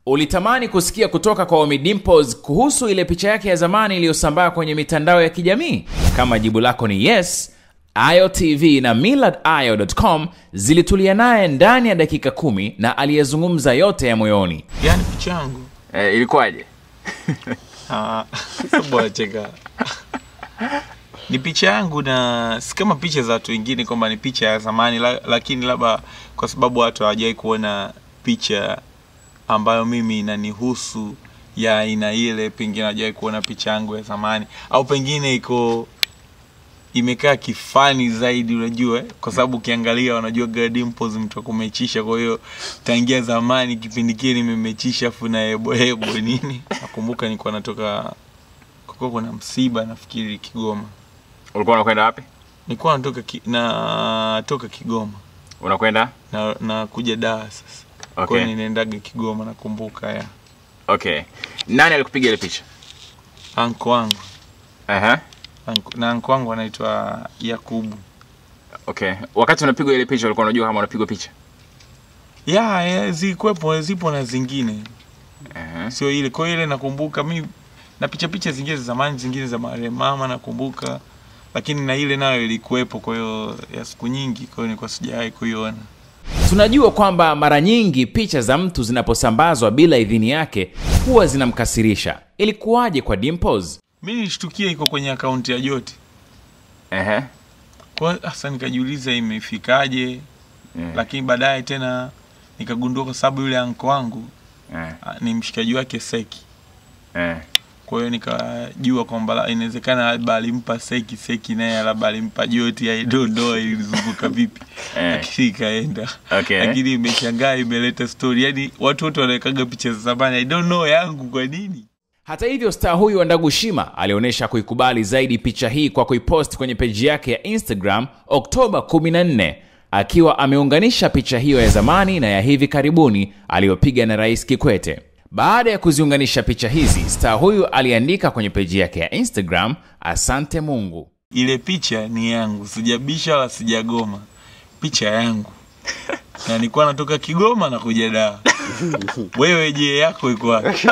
Ulitamani kusikia kutoka kwa Ommy Dimpoz kuhusu ile picha yake ya zamani iliyosambaa kwenye mitandao ya kijamii? Kama jibu lako ni yes, Ayo TV na millardayo.com zilitulia naye ndani ya dakika 10 na aliyezungumza yote ya moyoni. Yani picha yangu ilikuwaje? Bwana cheka. Ni picha yangu, na si kama picha za watu wengine kwamba ni picha ya zamani, lakini labda kwa sababu watu hawajai kuona picha ambayo mimi inanihusu ya aina ile, pengine hawajai kuona picha yangu ya zamani, au pengine imekaa kifani zaidi, unajua kwa sababu ukiangalia wanajua Dimpoz mtu akumechisha. Kwa hiyo tangia zamani kipindi kile nimemechisha afu na hebo nini. Nakumbuka nilikuwa natoka kuna msiba nafikiri Kigoma. Ulikuwa unakwenda wapi? Nilikuwa natoka Kigoma. Unakwenda? Na kuja Dar sasa. Okay. Kwa hiyo ninaendaga Kigoma nakumbuka ya. Okay. Nani alikupiga ile picha? Anko wangu. Na anko wangu anaitwa Yakubu. Okay. Wakati unapigwa ile picha ulikuwa unajua kama unapigwa picha? Zipo na zingine. Sio ile. Kwa ile nakumbuka mimi na picha zingine za zamani, zingine za mama nakumbuka, lakini na ile nayo ilikuwepo, kwa hiyo ya siku nyingi, kwa hiyo nilikuwa sijawahi kuiona. Tunajua kwamba mara nyingi picha za mtu zinaposambazwa bila idhini yake huwa zinamkasirisha. Ilikuwaje kwa Dimpoz? Mimi nilishtukia iko kwenye akaunti ya Joti. Kwa sasa nikajiuliza imefikaje? Lakini baadaye tena nikagundua kwa sababu yule anko wangu ni mshikaji wake Seki. Kwa hiyo nikajua kwamba inawezekana labda alimpa Seki naye labda alimpa Joti, I don't know ilizunguka vipi. Lakini ikaenda. Lakini imeshangaa imeleta story. Yaani watu wote wanawekaga picha za zamani, I don't know yangu kwa nini. Hata hivyo star huyu wa Ndagushima alionyesha kuikubali zaidi picha hii kwa kuipost kwenye page yake ya Instagram Oktoba 14, akiwa ameunganisha picha hiyo ya zamani na ya hivi karibuni aliyopiga na Rais Kikwete. Baada ya kuziunganisha picha hizi, star huyu aliandika kwenye page yake ya Instagram, asante Mungu. Ile picha ni yangu, sijabisha wala sijagoma. Picha yangu. Na nilikuwa natoka Kigoma na kuja Dar. Wewe je, yako iko wapi?